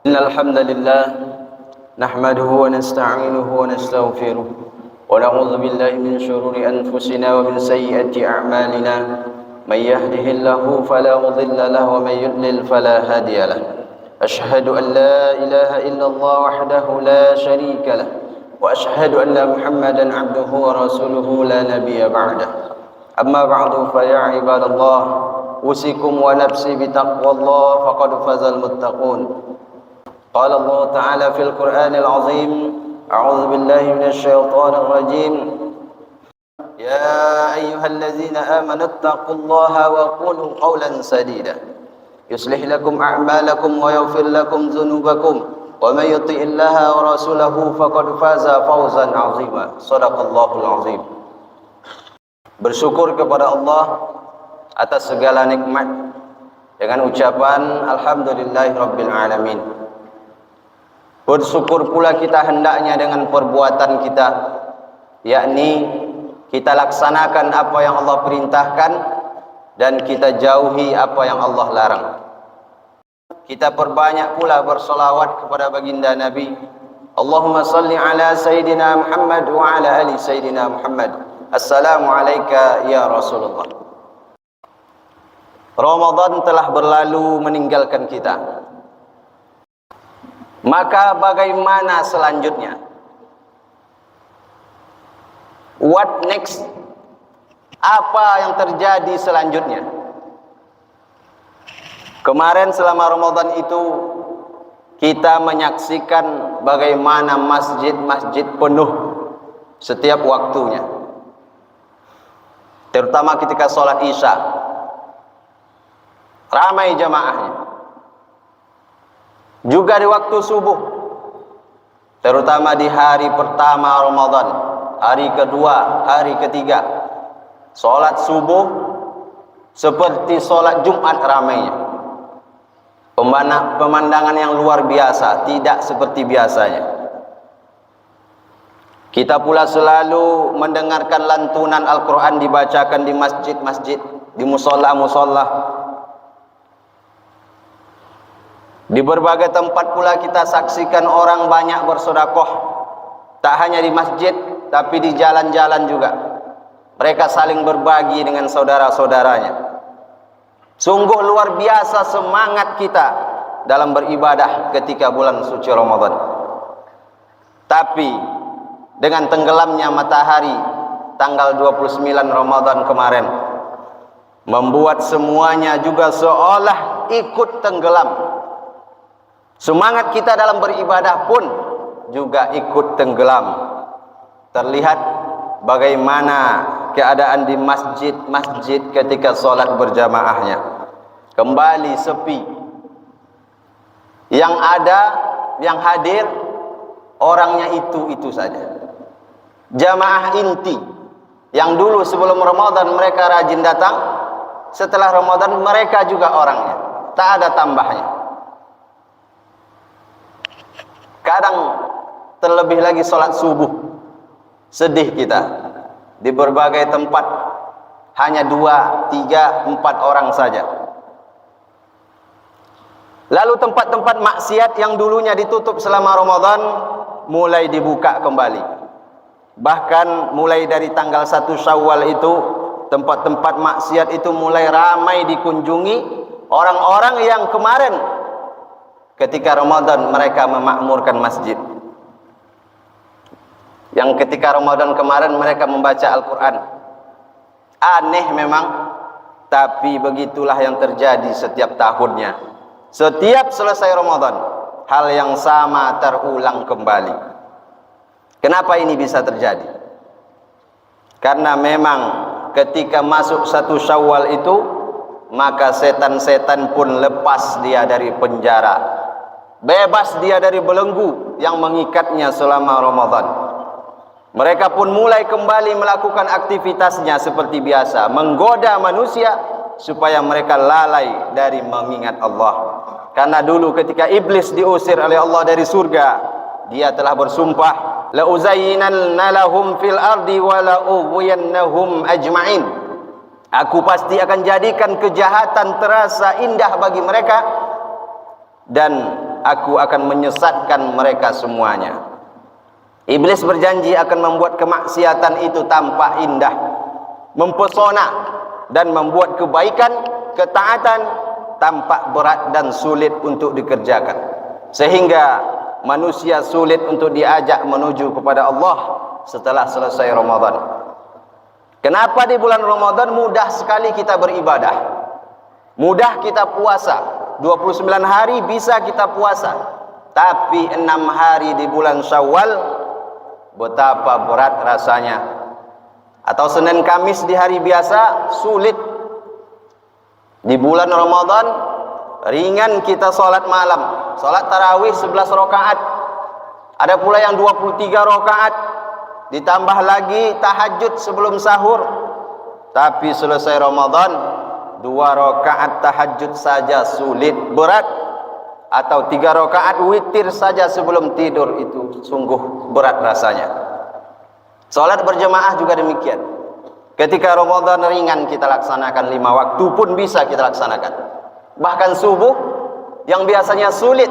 إن الحمد لله نحمده ونستعينه ونستغفره ونعوذ بالله من شرور أنفسنا ومن سيئات أعمالنا من يهده الله فلا مضل له ومن يضلل فلا هادي له أشهد أن لا إله إلا الله وحده لا شريك له وأشهد أن محمدا عبده ورسوله لا نبي بعده أما بعد فيا عباد الله أوصيكم ونفسي بتقوى الله فقد فاز المتقون قال الله تعالى في القرآن العظيم أعوذ بالله من الشيطان الرجيم يا أيها الذين آمنوا اتقوا الله وقولوا قولا سديدا يصلح لكم أعمالكم ويغفر لكم ذنوبكم ومن يطع الله ورسوله فقد فاز فوزا عظيما صدق الله العظيم. Bersyukur kepada Allah atas segala nikmat dengan ucapan alhamdulillahirabbil alamin. Bersyukur pula kita hendaknya dengan perbuatan kita, yakni kita laksanakan apa yang Allah perintahkan dan kita jauhi apa yang Allah larang. Kita perbanyak pula bersolawat kepada baginda Nabi. Allahumma salli ala Sayyidina Muhammad wa ala ali Sayyidina Muhammad. Assalamu alayka ya Rasulullah. Ramadan telah berlalu meninggalkan kita. Maka bagaimana selanjutnya? What next? Apa yang terjadi selanjutnya? Kemarin selama Ramadan itu kita menyaksikan bagaimana masjid-masjid penuh setiap waktunya. Terutama ketika sholat Isya. Ramai jamaahnya. Juga di waktu subuh, terutama di hari pertama Ramadan, hari kedua, hari ketiga, sholat subuh seperti sholat Jumat ramainya. Pemandangan yang luar biasa, tidak seperti biasanya. Kita pula selalu mendengarkan lantunan Al-Quran dibacakan di masjid-masjid, di musola-musola. Di berbagai tempat pula kita saksikan orang banyak bersedekah. Tak hanya di masjid, tapi di jalan-jalan juga. Mereka saling berbagi dengan saudara-saudaranya. Sungguh luar biasa semangat kita dalam beribadah ketika bulan suci Ramadan. Tapi dengan tenggelamnya matahari tanggal 29 Ramadan kemarin, membuat semuanya juga seolah ikut tenggelam. Semangat kita dalam beribadah pun juga ikut tenggelam. Terlihat bagaimana keadaan di masjid-masjid ketika sholat berjamaahnya. Kembali sepi. Yang ada, yang hadir, orangnya itu-itu saja. Jamaah inti. Yang dulu sebelum Ramadan mereka rajin datang, setelah Ramadan mereka juga orangnya. Tak ada tambahnya. Kadang terlebih lagi sholat subuh, sedih kita. Di berbagai tempat hanya 2, 3, 4 orang saja. Lalu tempat-tempat maksiat yang dulunya ditutup selama Ramadan mulai dibuka kembali. Bahkan mulai dari tanggal 1 Syawal itu, tempat-tempat maksiat itu mulai ramai dikunjungi orang-orang yang kemarin ketika Ramadan mereka memakmurkan masjid. Yang ketika Ramadan kemarin mereka membaca Al-Quran. Aneh memang, tapi begitulah yang terjadi setiap tahunnya. Setiap selesai Ramadan, hal yang sama terulang kembali. Kenapa ini bisa terjadi? Karena memang ketika masuk 1 Syawal itu, maka setan-setan pun lepas dia dari penjara. Bebas dia dari belenggu yang mengikatnya selama Ramadan. Mereka pun mulai kembali melakukan aktivitasnya seperti biasa, menggoda manusia supaya mereka lalai dari mengingat Allah. Karena dulu ketika iblis diusir oleh Allah dari surga, dia telah bersumpah, la uzayyinanna lahum fil ardi wa la ughwiyannahum ajma'in. Aku pasti akan jadikan kejahatan terasa indah bagi mereka dan aku akan menyesatkan mereka semuanya. Iblis berjanji akan membuat kemaksiatan itu tampak indah, mempesona, dan membuat kebaikan, ketaatan tampak berat dan sulit untuk dikerjakan, sehingga manusia sulit untuk diajak menuju kepada Allah setelah selesai Ramadan. Kenapa di bulan Ramadan mudah sekali kita beribadah, mudah kita puasa, 29 hari bisa kita puasa, tapi 6 hari di bulan Syawal betapa berat rasanya. Atau Senin Kamis di hari biasa sulit. Di bulan Ramadan ringan kita sholat malam, sholat tarawih 11 rakaat, ada pula yang 23 rakaat, ditambah lagi tahajud sebelum sahur. Tapi selesai Ramadan 2 rakaat tahajud saja sulit, berat. Atau 3 rakaat witir saja sebelum tidur itu sungguh berat rasanya. Salat berjemaah juga demikian. Ketika Ramadan ringan kita laksanakan 5 waktu pun bisa kita laksanakan. Bahkan subuh yang biasanya sulit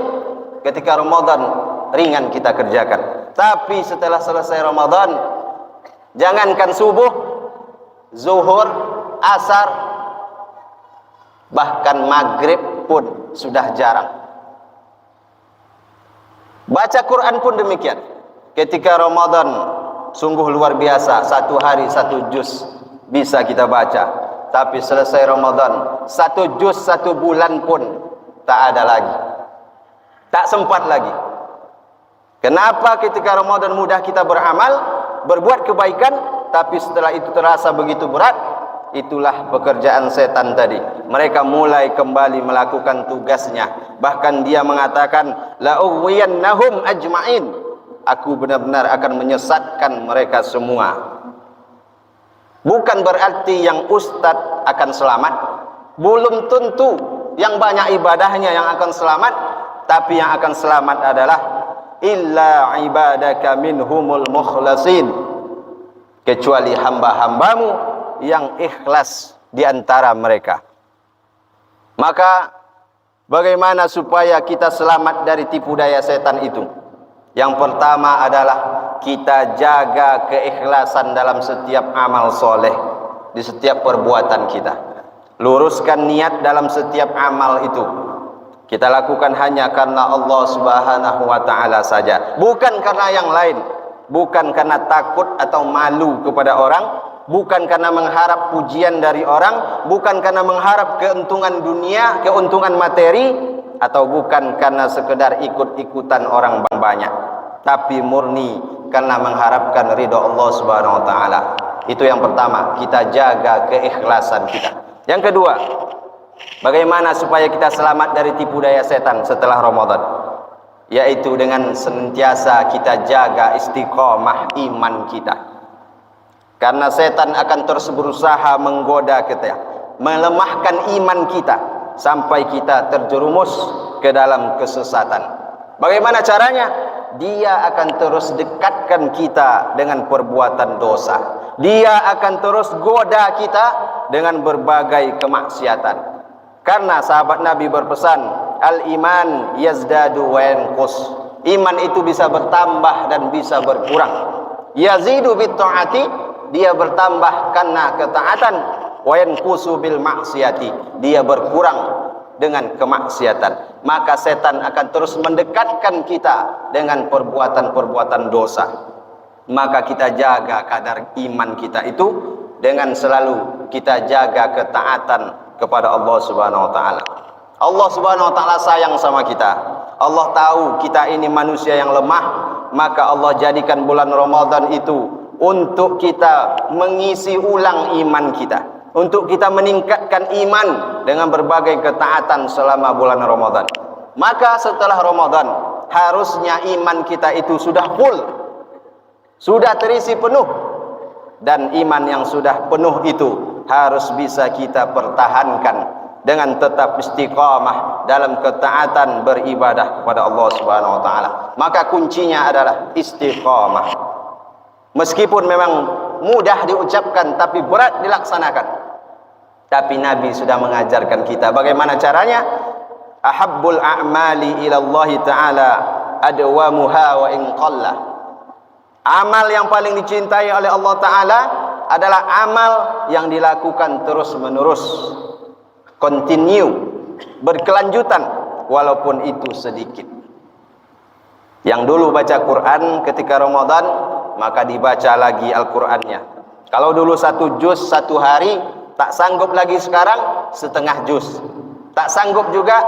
ketika Ramadan ringan kita kerjakan. Tapi setelah selesai Ramadan, jangankan subuh, zuhur, asar, bahkan maghrib pun sudah jarang. Baca Quran pun demikian. Ketika Ramadan sungguh luar biasa, 1 hari 1 juz bisa kita baca. Tapi selesai Ramadan 1 juz 1 bulan pun tak ada lagi, tak sempat lagi. Kenapa? Ketika Ramadan mudah kita beramal, berbuat kebaikan, tapi setelah itu terasa begitu berat. Itulah pekerjaan setan tadi. Mereka mulai kembali melakukan tugasnya. Bahkan dia mengatakan, la ughwiyannahum ajma'in. Aku benar-benar akan menyesatkan mereka semua. Bukan berarti yang ustadz akan selamat. Belum tentu yang banyak ibadahnya yang akan selamat. Tapi yang akan selamat adalah illa ibadaka minhumul mukhlasin, kecuali hamba-hambamu yang ikhlas di antara mereka. Maka bagaimana supaya kita selamat dari tipu daya setan itu? Yang pertama adalah kita jaga keikhlasan dalam setiap amal soleh, di setiap perbuatan kita. Luruskan niat dalam setiap amal itu. Kita lakukan hanya karena Allah Subhanahu wa ta'ala saja, bukan karena yang lain. Bukan karena takut atau malu kepada orang, bukan karena mengharap pujian dari orang, bukan karena mengharap keuntungan dunia, keuntungan materi, atau bukan karena sekedar ikut-ikutan orang banyak, tapi murni karena mengharapkan ridha Allah Subhanahu wa taala. Itu yang pertama, kita jaga keikhlasan kita. Yang kedua, bagaimana supaya kita selamat dari tipu daya setan setelah Ramadan? Yaitu dengan senantiasa kita jaga istiqomah iman kita. Karena setan akan terus berusaha menggoda kita, melemahkan iman kita sampai kita terjerumus ke dalam kesesatan. Bagaimana caranya? Dia akan terus dekatkan kita dengan perbuatan dosa. Dia akan terus goda kita dengan berbagai kemaksiatan. Karena sahabat Nabi berpesan, al-iman yazdadu wa yanqus. Iman itu bisa bertambah dan bisa berkurang. Yazidu bit ta'ati, dia bertambah karena ketaatan. Wa yanqusu bil maksiati, dia berkurang dengan kemaksiatan. Maka setan akan terus mendekatkan kita dengan perbuatan-perbuatan dosa. Maka kita jaga kadar iman kita itu dengan selalu kita jaga ketaatan kepada Allah Subhanahu wa taala. Allah Subhanahu wa taala sayang sama kita. Allah tahu kita ini manusia yang lemah, maka Allah jadikan bulan Ramadan itu untuk kita mengisi ulang iman kita, untuk kita meningkatkan iman dengan berbagai ketaatan selama bulan Ramadan. Maka setelah Ramadan harusnya iman kita itu sudah full, sudah terisi penuh. Dan iman yang sudah penuh itu harus bisa kita pertahankan dengan tetap istiqamah dalam ketaatan beribadah kepada Allah Subhanahu wa taala. Maka kuncinya adalah istiqamah. Meskipun memang mudah diucapkan tapi berat dilaksanakan. Tapi Nabi sudah mengajarkan kita bagaimana caranya. ahabbul a'mali ila Allah taala adwamuha wa in qalla. Amal yang paling dicintai oleh Allah taala adalah amal yang dilakukan terus menerus, continue, berkelanjutan, walaupun itu sedikit. Yang dulu baca Quran ketika Ramadan, maka dibaca lagi Al-Qurannya. Kalau dulu 1 juz 1 hari, tak sanggup lagi sekarang setengah juz. Tak sanggup juga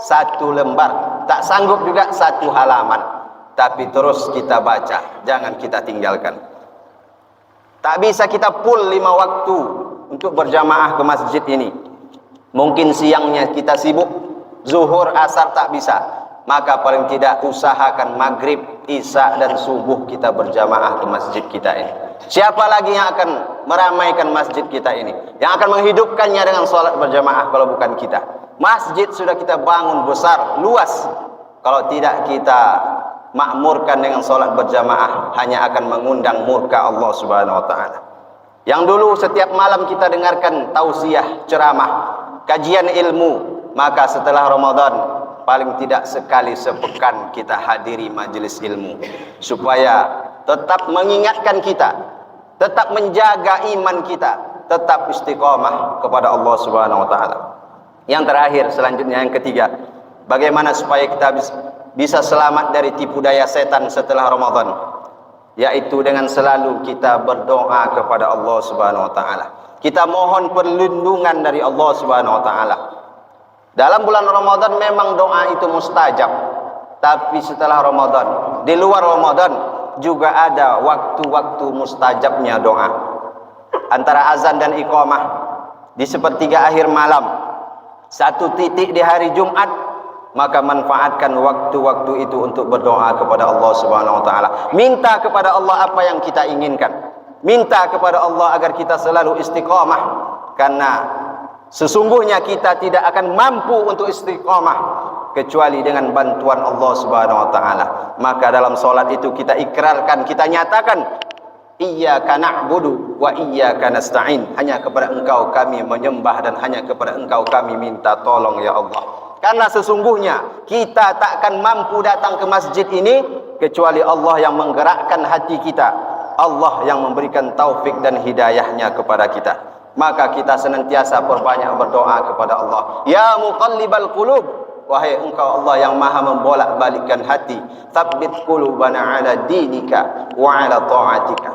1 lembar, tak sanggup juga 1 halaman. Tapi terus kita baca, jangan kita tinggalkan. Tak bisa kita full 5 waktu untuk berjamaah ke masjid ini. Mungkin siangnya kita sibuk, zuhur, asar tak bisa. Maka paling tidak usahakan maghrib, isya dan subuh kita berjamaah ke masjid kita ini. Siapa lagi yang akan meramaikan masjid kita ini, yang akan menghidupkannya dengan sholat berjamaah kalau bukan kita? Masjid sudah kita bangun besar, luas. Kalau tidak kita makmurkan dengan sholat berjamaah, hanya akan mengundang murka Allah Subhanahu wa ta'ala. Yang dulu setiap malam kita dengarkan tausiah, ceramah, kajian ilmu, maka setelah Ramadan paling tidak sekali sepekan kita hadiri majelis ilmu, supaya tetap mengingatkan kita, tetap menjaga iman kita, tetap istiqamah kepada Allah Subhanahu wa ta'ala. Yang terakhir, selanjutnya yang ketiga, bagaimana supaya kita bisa selamat dari tipu daya setan setelah Ramadan, yaitu dengan selalu kita berdoa kepada Allah Subhanahu wa ta'ala. Kita mohon perlindungan dari Allah Subhanahu wa ta'ala. Dalam bulan Ramadan memang doa itu mustajab, tapi setelah Ramadan, di luar Ramadan juga ada waktu-waktu mustajabnya doa. Antara azan dan iqamah, di sepertiga akhir malam, 1 titik di hari Jumat, maka manfaatkan waktu-waktu itu untuk berdoa kepada Allah Subhanahu wa ta'ala. Minta kepada Allah apa yang kita inginkan. Minta kepada Allah agar kita selalu istiqamah, karena sesungguhnya kita tidak akan mampu untuk istiqamah kecuali dengan bantuan Allah Subhanahu wa ta'ala. Maka dalam solat itu kita ikrarkan, kita nyatakan, iyyaka na'budu wa iyyaka nasta'in. Hanya kepada Engkau kami menyembah dan hanya kepada Engkau kami minta tolong ya Allah. Karena sesungguhnya kita tak akan mampu datang ke masjid ini kecuali Allah yang menggerakkan hati kita, Allah yang memberikan taufik dan hidayahnya kepada kita. Maka kita senantiasa perbanyak berdoa kepada Allah. Ya muqallibal qulub, wahai Engkau Allah yang maha membolak-balikkan hati, tsabbit qulubana ala dinika wa ala ta'atika.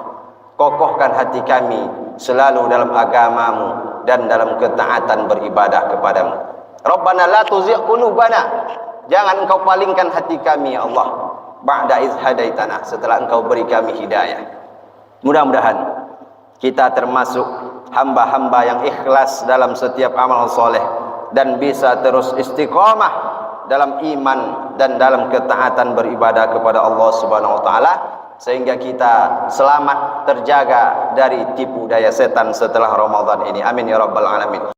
Kokohkan hati kami selalu dalam agamamu dan dalam ketaatan beribadah kepadamu. Rabbana la tuzigh qulubana, jangan Engkau palingkan hati kami ya Allah, ba'da iz hadaitana, setelah Engkau beri kami hidayah. Mudah-mudahan kita termasuk hamba-hamba yang ikhlas dalam setiap amal soleh dan bisa terus istiqamah dalam iman dan dalam ketaatan beribadah kepada Allah Subhanahu wa ta'ala, sehingga kita selamat terjaga dari tipu daya setan setelah Ramadan ini. Amin ya rabbal alamin.